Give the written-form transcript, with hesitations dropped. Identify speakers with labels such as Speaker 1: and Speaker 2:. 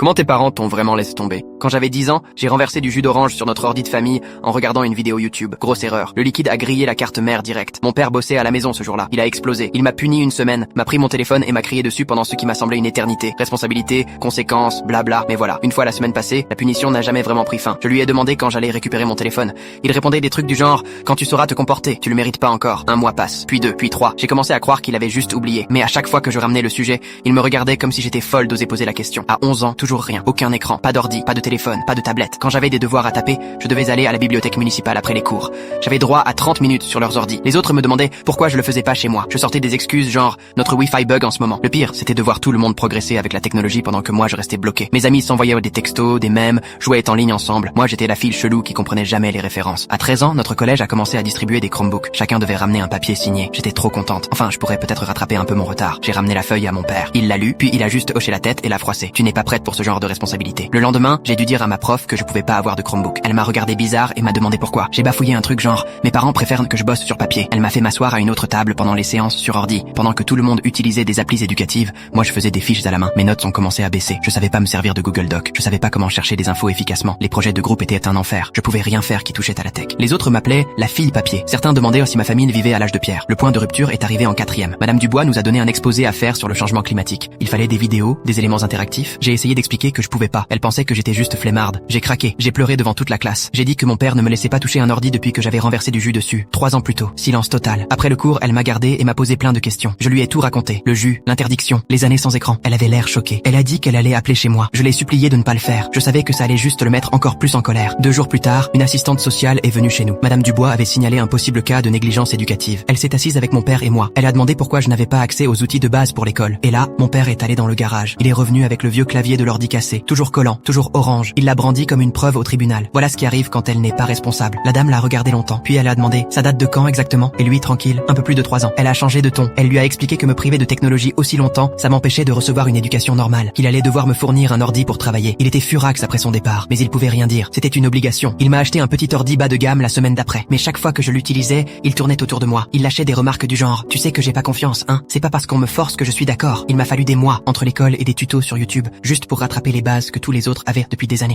Speaker 1: Comment tes parents t'ont vraiment laissé tomber? Quand j'avais 10 ans, j'ai renversé du jus d'orange sur notre ordi de famille en regardant une vidéo YouTube. Grosse erreur. Le liquide a grillé la carte mère direct. Mon père bossait à la maison ce jour-là. Il a explosé. Il m'a puni une semaine, m'a pris mon téléphone et m'a crié dessus pendant ce qui m'a semblé une éternité. Responsabilité, conséquences, blabla. Mais voilà. Une fois la semaine passée, la punition n'a jamais vraiment pris fin. Je lui ai demandé quand j'allais récupérer mon téléphone. Il répondait des trucs du genre, quand tu sauras te comporter, tu le mérites pas encore. Un mois passe, puis 2, puis 3. J'ai commencé à croire qu'il avait juste oublié. Mais à chaque fois que je ramenais le sujet, il me regardait comme si j'étais folle d'oser poser la question. À 11 ans, toujours rien. Aucun écran, pas d'ordi, pas de téléphone, pas de tablette. Quand j'avais des devoirs à taper, je devais aller à la bibliothèque municipale après les cours. J'avais droit à 30 minutes sur leurs ordis. Les autres me demandaient pourquoi je le faisais pas chez moi. Je sortais des excuses genre notre Wi-Fi bug en ce moment. Le pire, c'était de voir tout le monde progresser avec la technologie pendant que moi je restais bloqué. Mes amis s'envoyaient des textos, des mèmes, jouaient en ligne ensemble. Moi j'étais la fille chelou qui comprenait jamais les références. À 13 ans, notre collège a commencé à distribuer des Chromebooks. Chacun devait ramener un papier signé. J'étais trop contente. Enfin, je pourrais peut-être rattraper un peu mon retard. J'ai ramené la feuille à mon père. Il l'a lu, puis il a juste hoché la tête et l'a froissé. Tu n'es pas prête pour ce genre de responsabilité. Le lendemain, j'ai dû dire à ma prof que je pouvais pas avoir de Chromebook. Elle m'a regardé bizarre et m'a demandé pourquoi. J'ai bafouillé un truc genre, mes parents préfèrent que je bosse sur papier. Elle m'a fait m'asseoir à une autre table pendant les séances sur ordi. Pendant que tout le monde utilisait des applis éducatives, moi je faisais des fiches à la main. Mes notes ont commencé à baisser. Je savais pas me servir de Google Doc. Je savais pas comment chercher des infos efficacement. Les projets de groupe étaient un enfer. Je pouvais rien faire qui touchait à la tech. Les autres m'appelaient la fille papier. Certains demandaient si ma famille vivait à l'âge de pierre. Le point de rupture est arrivé en 4e. Madame Dubois nous a donné un exposé à faire sur le changement climatique. Il fallait des vidéos, des éléments interactifs. J'ai essayé d'expliquer que je pouvais pas. Elle pensait que j'étais juste flemmarde. J'ai craqué. J'ai pleuré devant toute la classe. J'ai dit que mon père ne me laissait pas toucher un ordi depuis que j'avais renversé du jus dessus. 3 ans plus tôt. Silence total. Après le cours, elle m'a gardé et m'a posé plein de questions. Je lui ai tout raconté. Le jus, l'interdiction, les années sans écran. Elle avait l'air choquée. Elle a dit qu'elle allait appeler chez moi. Je l'ai supplié de ne pas le faire. Je savais que ça allait juste le mettre encore plus en colère. 2 jours plus tard, une assistante sociale est venue chez nous. Madame Dubois avait signalé un possible cas de négligence éducative. Elle s'est assise avec mon père et moi. Elle a demandé pourquoi je n'avais pas accès aux outils de base pour l'école. Et là, mon père est allé dans le garage. Il est revenu avec le vieux clavier de l'ordi cassé. Toujours collant, toujours orange. Il l'a brandi comme une preuve au tribunal. Voilà ce qui arrive quand elle n'est pas responsable. La dame l'a regardé longtemps. Puis elle a demandé, ça date de quand exactement? Et lui, tranquille, un peu plus de 3 ans. Elle a changé de ton. Elle lui a expliqué que me priver de technologie aussi longtemps, ça m'empêchait de recevoir une éducation normale. Qu'il allait devoir me fournir un ordi pour travailler. Il était furax après son départ, mais il pouvait rien dire. C'était une obligation. Il m'a acheté un petit ordi bas de gamme la semaine d'après. Mais chaque fois que je l'utilisais, il tournait autour de moi. Il lâchait des remarques du genre, tu sais que j'ai pas confiance, hein? C'est pas parce qu'on me force que je suis d'accord. Il m'a fallu des mois entre l'école et des tutos sur YouTube, juste pour rattraper les bases que tous les autres avaient depuis des années.